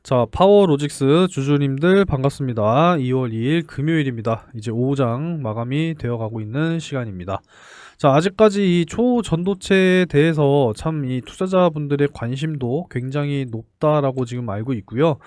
자, 파워로직스 주주님들 반갑습니다. 2월 2일 금요일입니다. 이제 오후장 마감이 되어 가고 있는 시간입니다. 자, 아직까지 이 초전도체에 대해서 참 이 투자자분들의 관심도 굉장히 높다라고 지금 알고 있고요.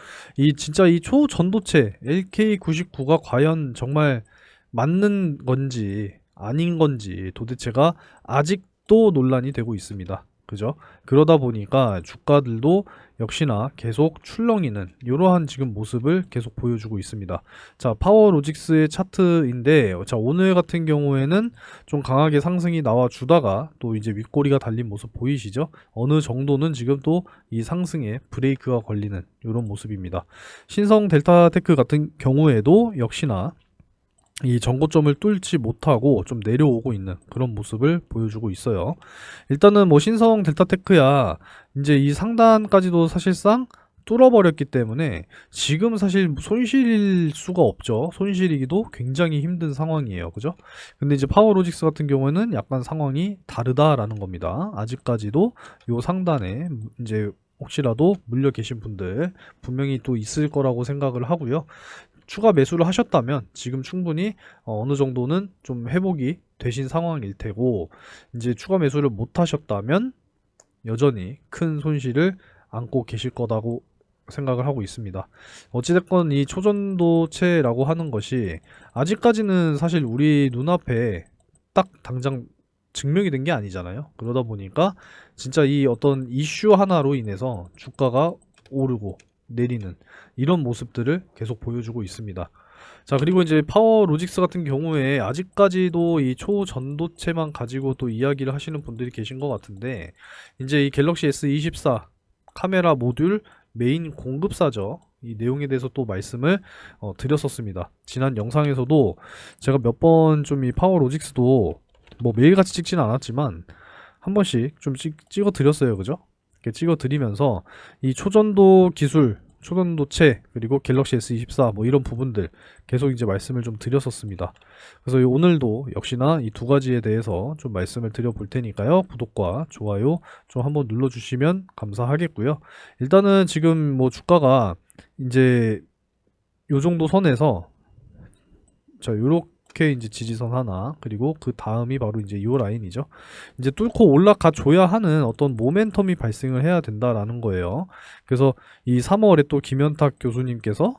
진짜 이 초전도체 LK99가 과연 정말 맞는 건지 아닌 건지 도대체가 아직도 논란이 되고 있습니다. 그죠? 그러다 보니까 주가들도 역시나 계속 출렁이는 이러한 지금 모습을 계속 보여주고 있습니다. 자, 파워로직스의 차트인데, 자, 오늘 같은 경우에는 좀 강하게 상승이 나와 주다가 또 이제 윗꼬리가 달린 모습 보이시죠? 어느 정도는 지금 또 이 상승에 브레이크가 걸리는 이런 모습입니다. 신성 델타테크 같은 경우에도 역시나 이 전고점을 뚫지 못하고 좀 내려오고 있는 그런 모습을 보여주고 있어요. 일단은 뭐 신성 델타테크야 이제 이 상단까지도 사실상 뚫어버렸기 때문에 지금 사실 손실일 수가 없죠. 손실이기도 굉장히 힘든 상황이에요. 그죠? 근데 이제 파워로직스 같은 경우에는 약간 상황이 다르다라는 겁니다. 아직까지도 요 상단에 이제 혹시라도 물려 계신 분들 분명히 또 있을 거라고 생각을 하고요. 추가 매수를 하셨다면 지금 충분히 어느 정도는 좀 회복이 되신 상황일 테고, 이제 추가 매수를 못 하셨다면 여전히 큰 손실을 안고 계실 거라고 생각을 하고 있습니다. 어찌됐건 이 초전도체라고 하는 것이 아직까지는 사실 우리 눈앞에 딱 당장 증명이 된 게 아니잖아요. 그러다 보니까 진짜 이 어떤 이슈 하나로 인해서 주가가 오르고 내리는 이런 모습들을 계속 보여주고 있습니다. 자, 그리고 이제 파워로직스 같은 경우에 아직까지도 이 초전도체만 가지고 또 이야기를 하시는 분들이 계신 것 같은데, 이제 이 갤럭시 S24 카메라 모듈 메인 공급사죠. 이 내용에 대해서 또 말씀을 드렸었습니다. 지난 영상에서도 제가 몇 번 좀 이 파워로직스도 뭐 매일같이 찍지는 않았지만 한 번씩 좀 찍어 드렸어요. 그죠? 이렇게 찍어 드리면서 이 초전도 기술, 초전도체, 그리고 갤럭시 S24 뭐 이런 부분들 계속 이제 말씀을 좀 드렸었습니다. 그래서 오늘도 역시나 이 두 가지에 대해서 좀 말씀을 드려 볼 테니까요. 구독과 좋아요 좀 한번 눌러 주시면 감사하겠고요. 일단은 지금 뭐 주가가 이제 요 정도 선에서, 자, 요렇게 이제 지지선 하나, 그리고 그 다음이 바로 이제 요 라인이죠. 이제 뚫고 올라가 줘야 하는 어떤 모멘텀이 발생을 해야 된다라는 거예요. 그래서 이 3월에 또 김현탁 교수님께서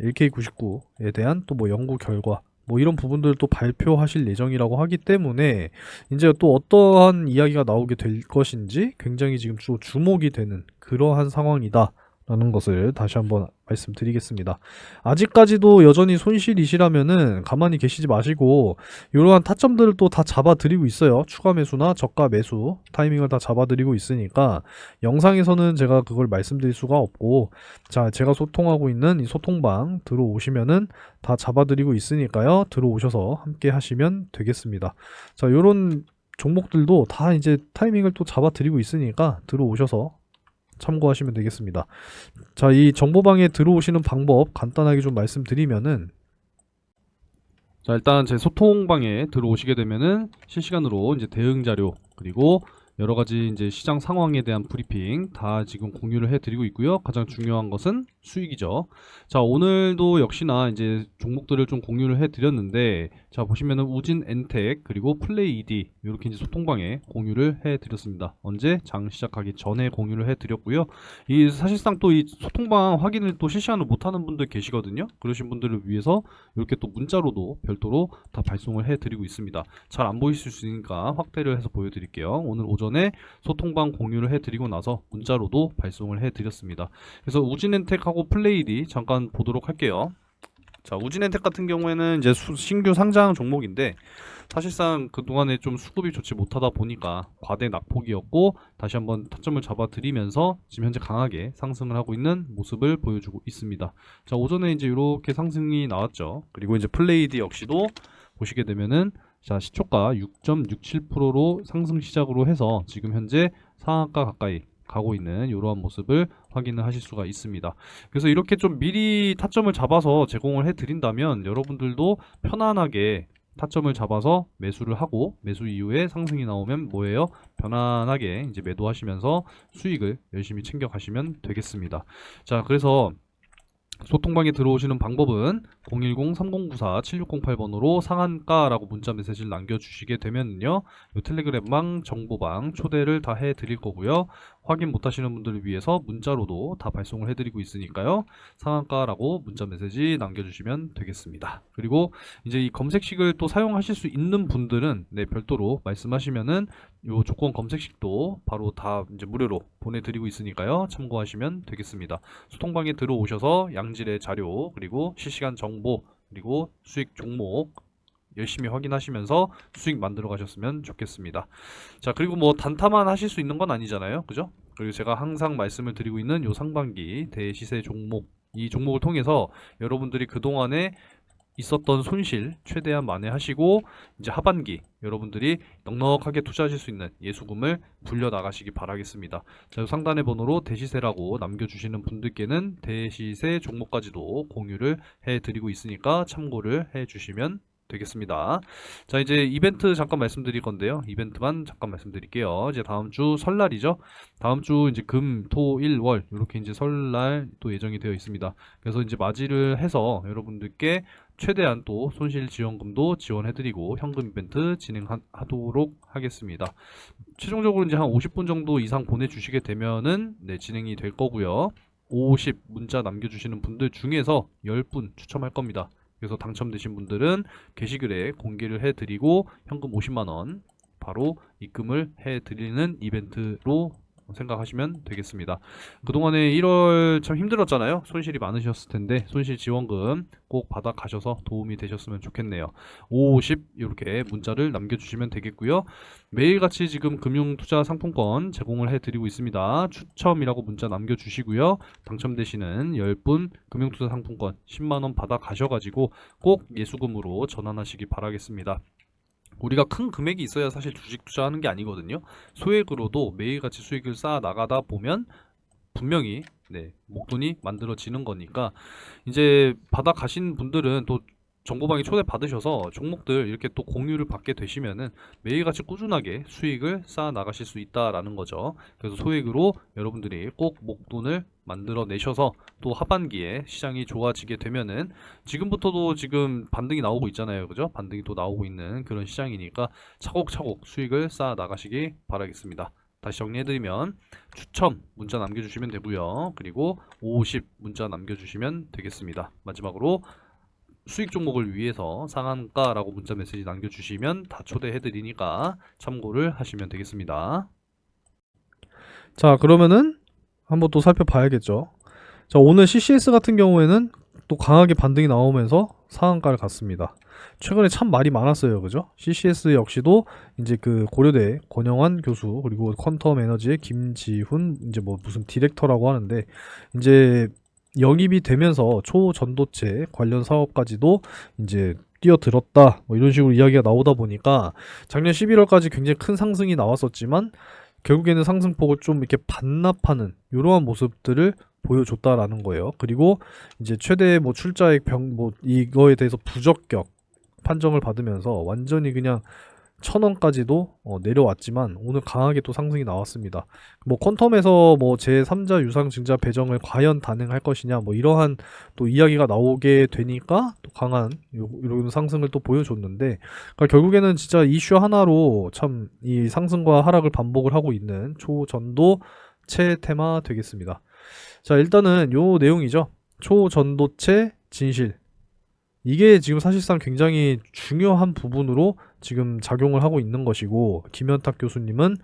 LK99에 대한 또 뭐 연구 결과 뭐 이런 부분들을 또 발표하실 예정이라고 하기 때문에 이제 또 어떠한 이야기가 나오게 될 것인지 굉장히 지금 주목이 되는 그러한 상황이다 라는 것을 다시 한번 말씀드리겠습니다. 아직까지도 여전히 손실이시라면은 가만히 계시지 마시고 이러한 타점들을 또 다 잡아드리고 있어요. 추가 매수나 저가 매수 타이밍을 다 잡아드리고 있으니까 영상에서는 제가 그걸 말씀드릴 수가 없고, 자, 제가 소통하고 있는 이 소통방 들어오시면은 다 잡아드리고 있으니까요. 들어오셔서 함께 하시면 되겠습니다. 자, 요런 종목들도 다 이제 타이밍을 또 잡아드리고 있으니까 들어오셔서 참고하시면 되겠습니다. 자, 이 정보방에 들어오시는 방법 간단하게 좀 말씀드리면은, 자, 일단 제 소통방에 들어오시게 되면은 실시간으로 이제 대응 자료, 그리고 여러 가지 이제 시장 상황에 대한 브리핑 다 지금 공유를 해드리고 있고요. 가장 중요한 것은 수익이죠. 자, 오늘도 역시나 이제 종목들을 좀 공유를 해드렸는데, 자, 보시면은 우진 엔텍 그리고 플레이 ED 이렇게 이제 소통방에 공유를 해드렸습니다. 언제 장 시작하기 전에 공유를 해드렸고요. 이 사실상 또 이 소통방 확인을 또 실시간으로 못하는 분들 계시거든요. 그러신 분들을 위해서 이렇게 또 문자로도 별도로 다 발송을 해드리고 있습니다. 잘 안 보이실 수 있으니까 확대를 해서 보여드릴게요. 오늘 오전에 소통방 공유를 해드리고 나서 문자로도 발송을 해드렸습니다. 그래서 우진엔텍하고 플레이디 잠깐 보도록 할게요. 자, 우진엔텍 같은 경우에는 이제 신규 상장 종목인데, 사실상 그동안에 좀 수급이 좋지 못하다 보니까 과대 낙폭이었고, 다시 한번 타점을 잡아드리면서 지금 현재 강하게 상승을 하고 있는 모습을 보여주고 있습니다. 자, 오전에 이제 이렇게 상승이 나왔죠. 그리고 이제 플레이디 역시도 보시게 되면은, 자, 시초가 6.67%로 상승 시작으로 해서 지금 현재 상한가 가까이 가고 있는 이러한 모습을 확인을 하실 수가 있습니다. 그래서 이렇게 좀 미리 타점을 잡아서 제공을 해 드린다면 여러분들도 편안하게 타점을 잡아서 매수를 하고 매수 이후에 상승이 나오면 뭐예요? 편안하게 이제 매도하시면서 수익을 열심히 챙겨 가시면 되겠습니다. 자, 그래서 소통방에 들어오시는 방법은 010-3094-7608번으로 상한가라고 문자 메시지를 남겨주시게 되면요, 요 텔레그램방 정보방 초대를 다 해드릴 거고요. 확인 못하시는 분들을 위해서 문자로도 다 발송을 해드리고 있으니까요, 상한가라고 문자 메시지 남겨주시면 되겠습니다. 그리고 이제 이 검색식을 또 사용하실 수 있는 분들은 네, 별도로 말씀하시면은 요 조건 검색식도 바로 다 이제 무료로 보내드리고 있으니까요, 참고하시면 되겠습니다. 소통방에 들어오셔서 양질의 자료, 그리고 실시간 정보, 그리고 수익 종목 열심히 확인하시면서 수익 만들어 가셨으면 좋겠습니다. 자, 그리고 뭐 단타만 하실 수 있는 건 아니잖아요, 그죠? 그리고 제가 항상 말씀을 드리고 있는 요 상반기 대시세 종목, 이 종목을 통해서 여러분들이 그동안에 있었던 손실 최대한 만회하시고 이제 하반기 여러분들이 넉넉하게 투자하실 수 있는 예수금을 불려 나가시기 바라겠습니다. 자, 상단의 번호로 대시세라고 남겨주시는 분들께는 대시세 종목까지도 공유를 해드리고 있으니까 참고를 해주시면 되겠습니다. 자, 이제 이벤트 잠깐 말씀드릴 건데요. 이벤트만 잠깐 말씀드릴게요. 이제 다음 주 설날이죠. 다음 주 이제 금, 토, 일, 월 이렇게 이제 설날 또 예정이 되어 있습니다. 그래서 이제 맞이를 해서 여러분들께 최대한 또 손실 지원금도 지원해드리고 현금 이벤트 진행하도록 하겠습니다. 최종적으로 이제 한 50분 정도 이상 보내주시게 되면은 네, 진행이 될 거고요. 50 문자 남겨주시는 분들 중에서 10분 추첨할 겁니다. 그래서 당첨되신 분들은 게시글에 공개를 해드리고 현금 50만원 바로 입금을 해드리는 이벤트로 생각하시면 되겠습니다. 그동안에 1월 참 힘들었잖아요. 손실이 많으셨을 텐데 손실 지원금 꼭 받아 가셔서 도움이 되셨으면 좋겠네요. 50 이렇게 문자를 남겨주시면 되겠고요. 매일같이 지금 금융투자 상품권 제공을 해드리고 있습니다. 추첨이라고 문자 남겨주시고요. 당첨되시는 10분 금융투자 상품권 10만원 받아 가셔가지고 꼭 예수금으로 전환하시기 바라겠습니다. 우리가 큰 금액이 있어야 사실 주식 투자하는 게 아니거든요. 소액으로도 매일같이 수익을 쌓아 나가다 보면 분명히 네, 목돈이 만들어지는 거니까 이제 받아 가신 분들은 또 정보방에 초대 받으셔서 종목들 이렇게 또 공유를 받게 되시면은 매일같이 꾸준하게 수익을 쌓아 나가실 수 있다라는 거죠. 그래서 소액으로 여러분들이 꼭 목돈을 만들어 내셔서 또 하반기에 시장이 좋아지게 되면은 지금부터도 지금 반등이 나오고 있잖아요, 그죠? 반등이 또 나오고 있는 그런 시장이니까 차곡차곡 수익을 쌓아 나가시기 바라겠습니다. 다시 정리해드리면 추첨 문자 남겨주시면 되고요. 그리고 50 문자 남겨주시면 되겠습니다. 마지막으로 수익 종목을 위해서 상한가라고 문자 메시지 남겨주시면 다 초대해드리니까 참고를 하시면 되겠습니다. 자, 그러면은 한번 또 살펴봐야겠죠. 자, 오늘 CCS 같은 경우에는 또 강하게 반등이 나오면서 상한가를 갔습니다. 최근에 참 말이 많았어요, 그죠? CCS 역시도 이제 그 고려대 권영환 교수 그리고 퀀텀 에너지의 김지훈 이제 뭐 무슨 디렉터라고 하는데 이제 영입이 되면서 초전도체 관련 사업까지도 이제 뛰어들었다 뭐 이런 식으로 이야기가 나오다 보니까 작년 11월까지 굉장히 큰 상승이 나왔었지만 결국에는 상승폭을 좀 이렇게 반납하는 이러한 모습들을 보여줬다라는 거예요. 그리고 이제 최대 뭐 출자액 뭐 이거에 대해서 부적격 판정을 받으면서 완전히 그냥 1000원까지도 내려왔지만 오늘 강하게 또 상승이 나왔습니다. 뭐 퀀텀에서 뭐 제3자 유상증자 배정을 과연 단행할 것이냐 뭐 이러한 또 이야기가 나오게 되니까 또 강한 이런 상승을 또 보여줬는데 그러니까 결국에는 진짜 이슈 하나로 참 이 상승과 하락을 반복을 하고 있는 초전도체 테마 되겠습니다. 자, 일단은 요 내용이죠. 초전도체 진실. 이게 지금 사실상 굉장히 중요한 부분으로 지금 작용을 하고 있는 것이고 김현탁 교수님은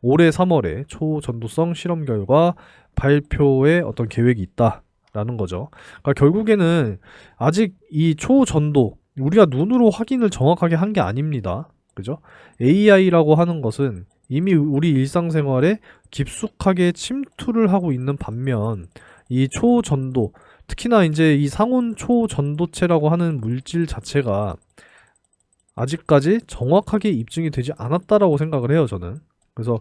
올해 3월에 초전도성 실험 결과 발표의 어떤 계획이 있다라는 거죠. 그러니까 결국에는 아직 이 초전도 우리가 눈으로 확인을 정확하게 한 게 아닙니다. 그죠? AI라고 하는 것은 이미 우리 일상생활에 깊숙하게 침투를 하고 있는 반면 이 초전도 특히나 이제 이 상온 초전도체라고 하는 물질 자체가 아직까지 정확하게 입증이 되지 않았다라고 생각을 해요, 저는. 그래서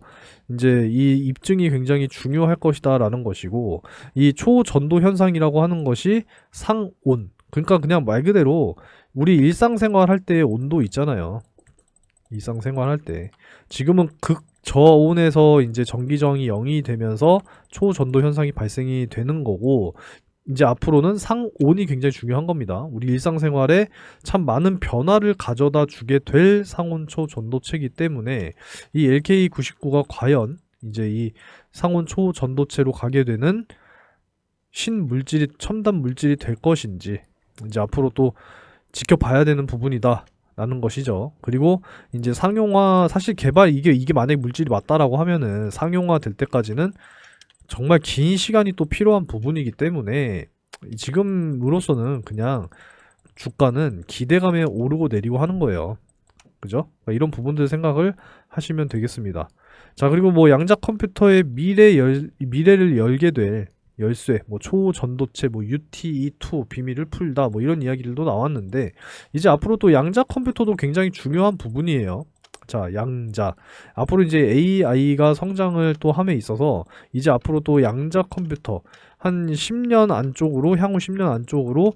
이제 이 입증이 굉장히 중요할 것이다라는 것이고 이 초전도 현상이라고 하는 것이 상온 그러니까 그냥 말 그대로 우리 일상생활 할 때의 온도 있잖아요. 일상생활 할 때. 지금은 극저온에서 이제 전기저항이 0이 되면서 초전도 현상이 발생이 되는 거고, 이제 앞으로는 상온이 굉장히 중요한 겁니다. 우리 일상생활에 참 많은 변화를 가져다 주게 될 상온 초전도체이기 때문에 이 LK99가 과연 이제 이 상온 초전도체로 가게 되는 신물질이 첨단 물질이 될 것인지 이제 앞으로 또 지켜봐야 되는 부분이다 라는 것이죠. 그리고 이제 상용화, 사실 개발, 이게 만약에 물질이 맞다라고 하면은 상용화 될 때까지는 정말 긴 시간이 또 필요한 부분이기 때문에 지금으로서는 그냥 주가는 기대감에 오르고 내리고 하는 거예요. 그죠? 그러니까 이런 부분들 생각을 하시면 되겠습니다. 자, 그리고 뭐 양자 컴퓨터의 미래를 열게 될 열쇠, 뭐 초전도체, 뭐 UTE2 비밀을 풀다, 뭐 이런 이야기들도 나왔는데, 이제 앞으로 또 양자 컴퓨터도 굉장히 중요한 부분이에요. 자, 양자. 앞으로 이제 AI가 성장을 또 함에 있어서, 이제 앞으로 또 양자 컴퓨터, 한 10년 안쪽으로, 향후 10년 안쪽으로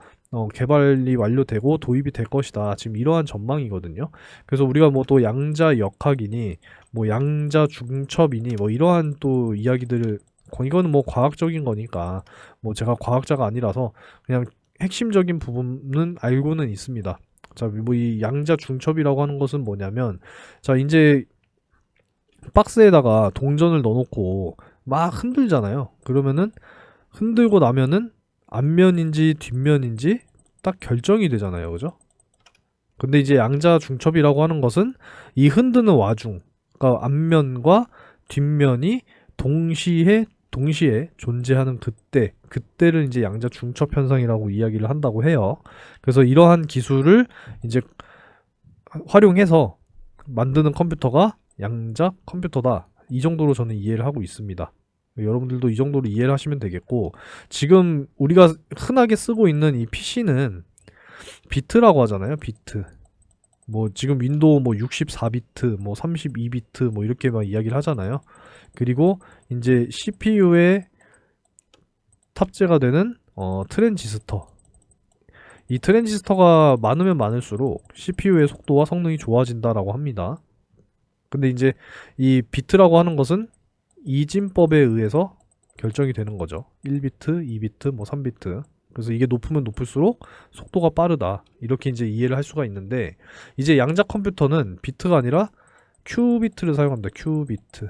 개발이 완료되고 도입이 될 것이다. 지금 이러한 전망이거든요. 그래서 우리가 뭐 또 양자 역학이니, 뭐 양자 중첩이니, 뭐 이러한 또 이야기들을, 이거는 뭐 과학적인 거니까 뭐 제가 과학자가 아니라서 그냥 핵심적인 부분은 알고는 있습니다. 자, 뭐 이 양자 중첩이라고 하는 것은 뭐냐면, 자, 이제 박스에다가 동전을 넣어놓고 막 흔들잖아요. 그러면은 흔들고 나면은 앞면인지 뒷면인지 딱 결정이 되잖아요. 그죠? 근데 이제 양자 중첩이라고 하는 것은 이 흔드는 와중, 그러니까 앞면과 뒷면이 동시에 존재하는 그때를 이제 양자 중첩 현상이라고 이야기를 한다고 해요. 그래서 이러한 기술을 이제 활용해서 만드는 컴퓨터가 양자 컴퓨터다. 이 정도로 저는 이해를 하고 있습니다. 여러분들도 이 정도로 이해를 하시면 되겠고, 지금 우리가 흔하게 쓰고 있는 이 PC는 비트라고 하잖아요. 비트. 뭐 지금 윈도우 뭐 64비트, 뭐 32비트 뭐 이렇게 막 이야기를 하잖아요. 그리고 이제 CPU에 탑재가 되는 트랜지스터. 이 트랜지스터가 많으면 많을수록 CPU의 속도와 성능이 좋아진다라고 합니다. 근데 이제 이 비트라고 하는 것은 이진법에 의해서 결정이 되는 거죠. 1비트, 2비트, 뭐 3비트. 그래서 이게 높으면 높을수록 속도가 빠르다. 이렇게 이제 이해를 할 수가 있는데, 이제 양자 컴퓨터는 비트가 아니라 큐비트를 사용합니다. 큐비트.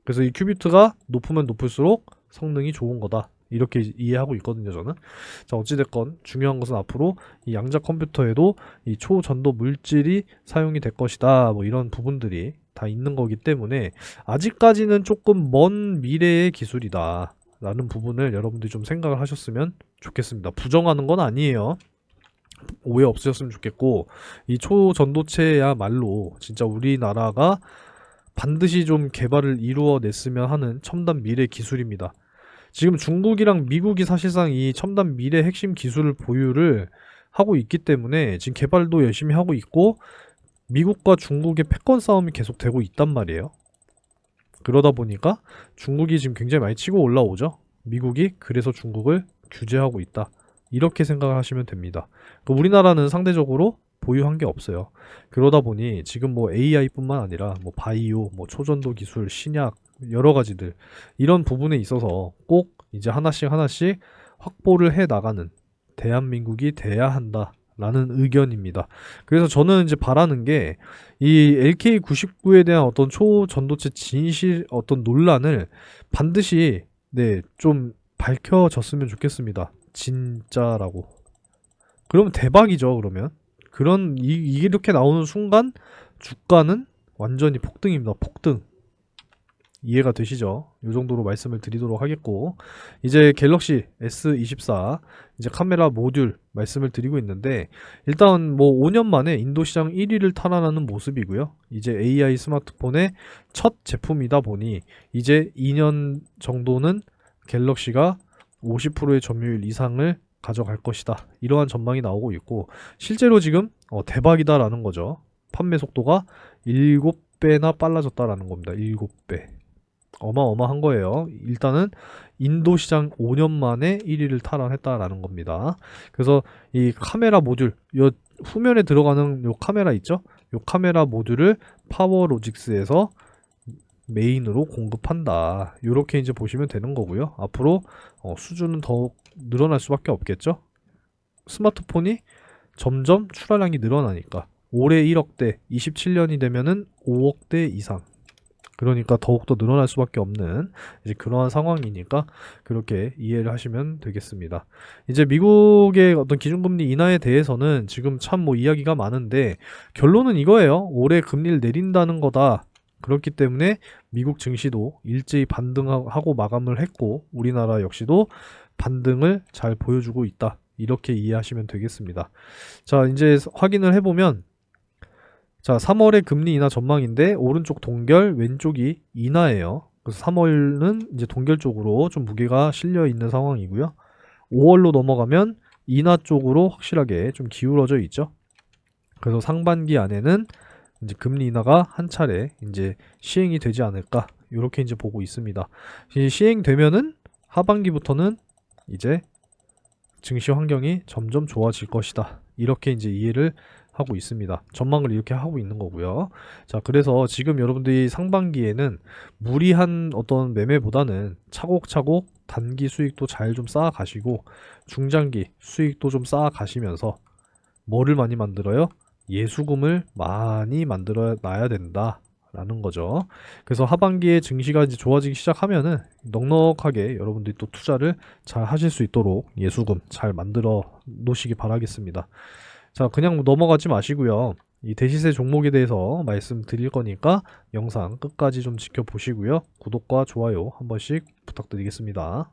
그래서 이 큐비트가 높으면 높을수록 성능이 좋은 거다. 이렇게 이해하고 있거든요, 저는. 자, 어찌됐건 중요한 것은 앞으로 이 양자 컴퓨터에도 이 초전도 물질이 사용이 될 것이다. 뭐 이런 부분들이 다 있는 거기 때문에 아직까지는 조금 먼 미래의 기술이다. 라는 부분을 여러분들이 좀 생각을 하셨으면 좋겠습니다. 부정하는 건 아니에요. 오해 없으셨으면 좋겠고, 이 초전도체야말로 진짜 우리나라가 반드시 좀 개발을 이루어냈으면 하는 첨단 미래 기술입니다. 지금 중국이랑 미국이 사실상 이 첨단 미래 핵심 기술을 보유를 하고 있기 때문에 지금 개발도 열심히 하고 있고, 미국과 중국의 패권 싸움이 계속되고 있단 말이에요. 그러다 보니까 중국이 지금 굉장히 많이 치고 올라오죠. 미국이 그래서 중국을 규제하고 있다. 이렇게 생각을 하시면 됩니다. 우리나라는 상대적으로 보유한 게 없어요. 그러다 보니 지금 뭐 AI뿐만 아니라 뭐 바이오, 뭐 초전도 기술, 신약, 여러 가지들 이런 부분에 있어서 꼭 이제 하나씩 확보를 해 나가는 대한민국이 돼야 한다. 라는 의견입니다. 그래서 저는 이제 바라는 게 이 LK99에 대한 어떤 초전도체 진실 어떤 논란을 반드시 좀 밝혀졌으면 좋겠습니다. 진짜라고. 그러면 대박이죠, 그러면. 이게 이렇게 나오는 순간 주가는 완전히 폭등입니다. 폭등. 이해가 되시죠? 이 정도로 말씀을 드리도록 하겠고, 이제 갤럭시 S24 이제 카메라 모듈 말씀을 드리고 있는데, 일단 뭐 5년 만에 인도 시장 1위를 탈환하는 모습이고요. 이제 AI 스마트폰의 첫 제품이다 보니 이제 2년 정도는 갤럭시가 50%의 점유율 이상을 가져갈 것이다. 이러한 전망이 나오고 있고, 실제로 지금 대박이다라는 거죠. 판매 속도가 7배나 빨라졌다라는 겁니다. 7배. 어마어마한 거예요. 일단은 인도 시장 5년 만에 1위를 탈환했다라는 겁니다. 그래서 이 카메라 모듈, 요 후면에 들어가는 요 카메라 있죠? 요 카메라 모듈을 파워로직스에서 메인으로 공급한다. 이렇게 이제 보시면 되는 거고요. 앞으로 수주는 더욱 늘어날 수밖에 없겠죠. 스마트폰이 점점 출하량이 늘어나니까 올해 1억대, 27년이 되면은 5억대 이상. 그러니까 더욱더 늘어날 수밖에 없는 이제 그러한 상황이니까 그렇게 이해를 하시면 되겠습니다. 이제 미국의 어떤 기준금리 인하에 대해서는 지금 참 뭐 이야기가 많은데 결론은 이거예요. 올해 금리를 내린다는 거다. 그렇기 때문에 미국 증시도 일제히 반등하고 마감을 했고 우리나라 역시도 반등을 잘 보여주고 있다. 이렇게 이해하시면 되겠습니다. 자, 이제 확인을 해보면 자, 3월의 금리 인하 전망인데 오른쪽 동결, 왼쪽이 인하예요. 그래서 3월은 이제 동결 쪽으로 좀 무게가 실려 있는 상황이고요. 5월로 넘어가면 인하 쪽으로 확실하게 좀 기울어져 있죠. 그래서 상반기 안에는 이제 금리 인하가 한 차례 이제 시행이 되지 않을까 이렇게 이제 보고 있습니다. 시행되면은 하반기부터는 이제 증시 환경이 점점 좋아질 것이다. 이렇게 이제 이해를 하고 있습니다. 전망을 이렇게 하고 있는 거고요. 자, 그래서 지금 여러분들이 상반기에는 무리한 어떤 매매보다는 차곡차곡 단기 수익도 잘 좀 쌓아 가시고 중장기 수익도 좀 쌓아 가시면서 뭐를 많이 만들어요? 예수금을 많이 만들어 놔야 된다. 라는 거죠. 그래서 하반기에 증시가 이제 좋아지기 시작하면은 넉넉하게 여러분들이 또 투자를 잘 하실 수 있도록 예수금 잘 만들어 놓으시기 바라겠습니다. 자, 그냥 넘어가지 마시고요. 이 대시세 종목에 대해서 말씀드릴 거니까 영상 끝까지 좀 지켜보시고요. 구독과 좋아요 한 번씩 부탁드리겠습니다.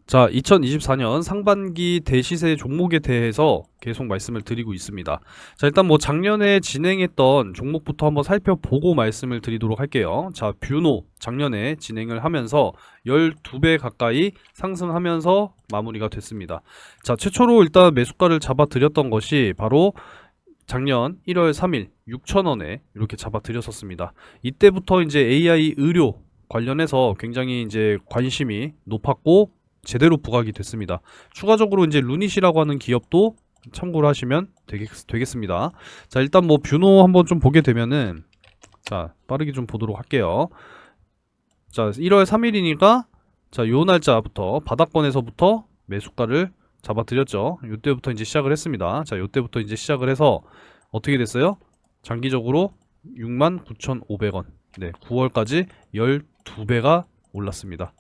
자, 2024년 상반기 대시세 종목에 대해서 계속 말씀을 드리고 있습니다. 자, 일단 뭐 작년에 진행했던 종목부터 한번 살펴보고 말씀을 드리도록 할게요. 자, 뷰노 작년에 진행을 하면서 12배 가까이 상승하면서 마무리가 됐습니다. 자, 최초로 일단 매수가를 잡아 드렸던 것이 바로 작년 1월 3일 6,000원에 이렇게 잡아 드렸었습니다. 이때부터 이제 AI 의료 관련해서 굉장히 이제 관심이 높았고 제대로 부각이 됐습니다. 추가적으로 이제 루닛이라고 하는 기업도 참고를 하시면 되겠습니다. 자, 일단 뭐 뷰노 한번 좀 보게 되면은 자, 빠르게 좀 보도록 할게요. 자, 1월 3일이니까 자, 요 날짜부터 바닥권에서부터 매수가를 잡아드렸죠. 요때부터 이제 시작을 했습니다. 자, 요때부터 이제 시작을 해서 어떻게 됐어요? 장기적으로 69,500원. 네, 9월까지 12배가 올랐습니다.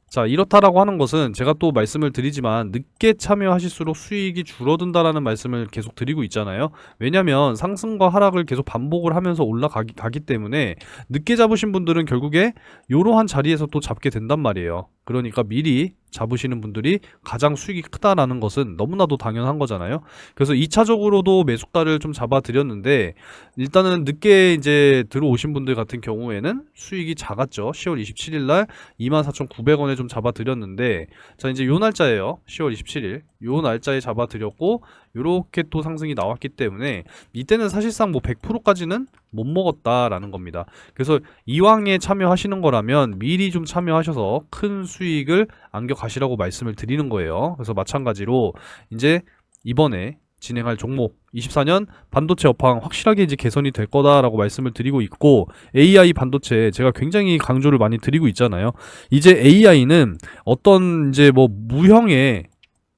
자, 이렇다라고 하는 것은 제가 또 말씀을 드리지만 늦게 참여하실수록 수익이 줄어든다라는 말씀을 계속 드리고 있잖아요. 왜냐면 상승과 하락을 계속 반복을 하면서 올라가기 때문에 늦게 잡으신 분들은 결국에 이러한 자리에서 또 잡게 된단 말이에요. 그러니까 미리 잡으시는 분들이 가장 수익이 크다라는 것은 너무나도 당연한 거잖아요. 그래서 2차적으로도 매수가를 좀 잡아드렸는데 일단은 늦게 이제 들어오신 분들 같은 경우에는 수익이 작았죠. 10월 27일 날 24,900원에 좀 잡아드렸는데 자, 이제 요 날짜예요. 10월 27일 요 날짜에 잡아드렸고 요렇게 또 상승이 나왔기 때문에 이때는 사실상 뭐 100%까지는 못 먹었다라는 겁니다. 그래서 이왕에 참여하시는 거라면 미리 좀 참여하셔서 큰 수익을 안겨 가시라고 말씀을 드리는 거예요. 그래서 마찬가지로 이제 이번에 진행할 종목 24년 반도체 업황 확실하게 이제 개선이 될 거다라고 말씀을 드리고 있고 AI 반도체 제가 굉장히 강조를 많이 드리고 있잖아요. 이제 AI는 어떤 이제 뭐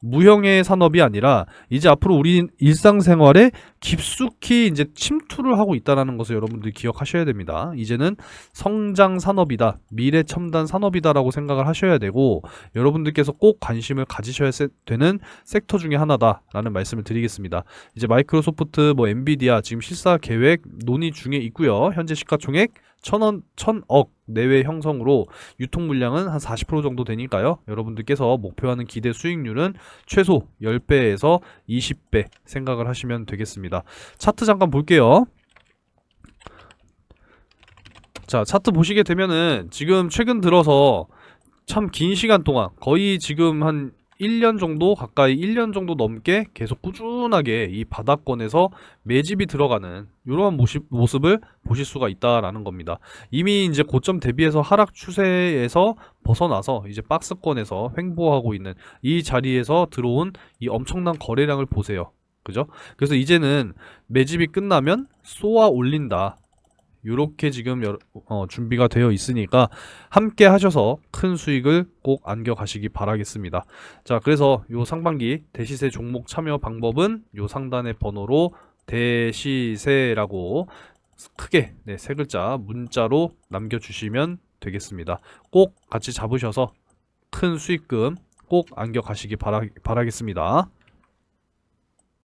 무형의 산업이 아니라 이제 앞으로 우리 일상생활에 깊숙이 이제 침투를 하고 있다는 것을 여러분들이 기억하셔야 됩니다. 이제는 성장 산업이다, 미래 첨단 산업이다라고 생각을 하셔야 되고 여러분들께서 꼭 관심을 가지셔야 되는 섹터 중에 하나다라는 말씀을 드리겠습니다. 이제 마이크로소프트, 뭐 엔비디아 지금 실사 계획 논의 중에 있고요. 현재 시가총액 1,000억 내외 형성으로 유통 물량은 한 40% 정도 되니까요. 여러분들께서 목표하는 기대 수익률은 최소 10배에서 20배 생각을 하시면 되겠습니다. 차트 잠깐 볼게요. 자, 차트 보시게 되면은 지금 최근 들어서 참 긴 시간 동안 거의 지금 한 1년 정도 가까이 1년 정도 넘게 계속 꾸준하게 이 바닥권에서 매집이 들어가는 이러한 모습을 보실 수가 있다라는 겁니다. 이미 이제 고점 대비해서 하락 추세에서 벗어나서 이제 박스권에서 횡보하고 있는 이 자리에서 들어온 이 엄청난 거래량을 보세요. 그죠? 그래서 이제는 매집이 끝나면 쏘아 올린다. 요렇게 지금 준비가 되어 있으니까 함께 하셔서 큰 수익을 꼭 안겨 가시기 바라겠습니다. 자, 그래서 요 상반기 대시세 종목 참여 방법은 요 상단의 번호로 대시세라고 크게 세 글자 문자로 남겨주시면 되겠습니다. 꼭 같이 잡으셔서 큰 수익금 꼭 안겨 가시기 바라겠습니다.